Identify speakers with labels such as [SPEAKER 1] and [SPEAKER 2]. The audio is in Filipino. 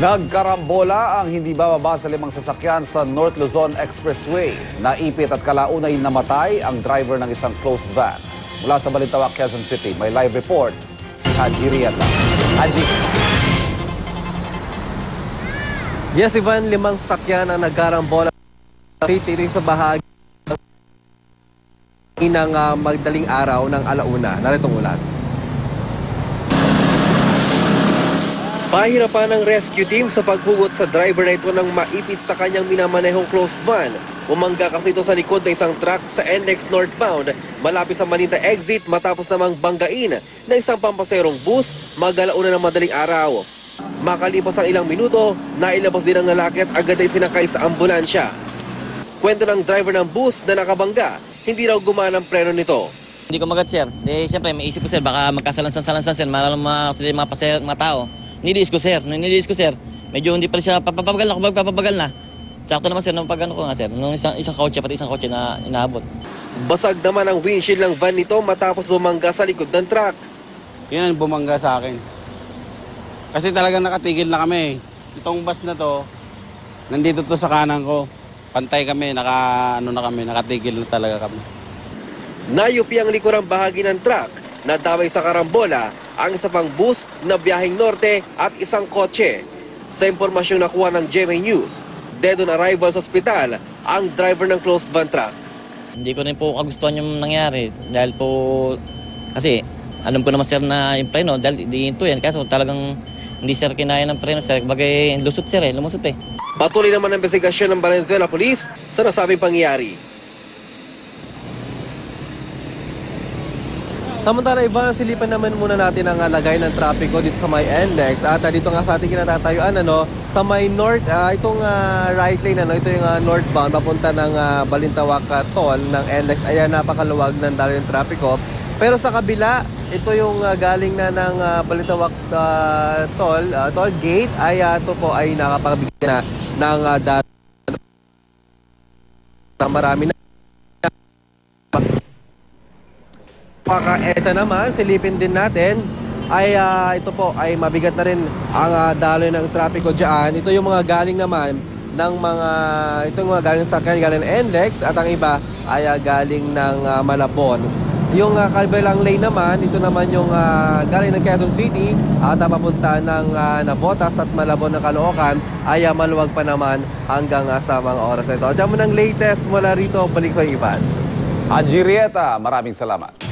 [SPEAKER 1] Nagkarambola ang hindi bababa sa 5 sasakyan sa North Luzon Expressway. Naipit at kalaunay namatay ang driver ng isang closed van. Mula sa Balintawak, Quezon City, may live report si Haji Rieta. Haji.
[SPEAKER 2] Yes, Ivan, 5 sasakyan ang nagkarambola sa city sa bahagi ng magdaling araw ng alauna. Narito ang ulat. Pahirapan ng rescue team sa paghugot sa driver na ito nang maipit sa kanyang minamanehong closed van. Umangga kasi ito sa likod ng isang truck sa NLEX northbound malapit sa Maninta exit matapos namang banggain ng isang pampaserong bus magalauna ng madaling araw. Makalipas ang ilang minuto, nailabas din ang lalaki at agad ay sinakay sa ambulansya. Kwento ng driver ng bus na nakabangga, hindi raw gumana ang preno nito.
[SPEAKER 3] Hindi ko magat, sir. Siyempre, may isip ko, sir, baka magkasalansan-salansan, sir, mga tao. Niliis ko, sir. Medyo hindi pa rin siya papabagal na. Sakto naman, sir, nung pag-ano ko nga, sir. Nung isang kotse, pati isang kotse na inaabot.
[SPEAKER 2] Basag naman ang windshield ng van nito matapos bumangga sa likod ng truck.
[SPEAKER 4] Yun ang bumangga sa akin. Kasi talagang nakatigil na kami. Itong bus na to, nandito to sa kanan ko. Pantay kami, nakatigil na talaga kami.
[SPEAKER 2] Nayupi ang likurang bahagi ng truck. Nadamay sa karambola ang isa pang bus na biyaheng norte at isang kotse. Sa impormasyong nakuha ng GMA News, dead on arrival sa ospital ang driver ng closed van truck.
[SPEAKER 3] Hindi ko rin po kagustuhan yung nangyari. Dahil po, kasi alam ko naman, sir, na yung preno, dahil diinto yan. Kaso talagang hindi, sir, kinaya ng preno, sir. Bagay lumusot eh.
[SPEAKER 2] Patuloy naman ang investigasyon ng Valenzuela Police sa nasabing pangyayari. Samantala, Ivan, silipan naman muna natin ang lagay ng trapiko dito sa may NLEX. At dito nga sa ating kinatatayuan, sa may north, itong right lane, ito yung northbound, papunta ng Balintawak toll ng NLEX. Ayan, napakaluwag ng daloy ng trapiko. Pero sa kabila, ito yung galing na ng Balintawak toll gate, ay ito po ay nakapagbigyan na ng marami na. Esa naman, silipin din natin ay ito po ay mabigat na rin ang daloy ng trapiko dyan. Ito yung mga galing naman ng galing sa galing ng NLEX at ang iba ay galing ng Malabon. Yung kabilang lane naman, ito naman yung galing ng Quezon City at papunta ng Navotas at Malabon ng Caloocan ay maluwag pa naman hanggang sa mga oras na ito. Diyan mo ng latest mula rito, balik sa Ivan.
[SPEAKER 1] Haji Rieta, maraming salamat.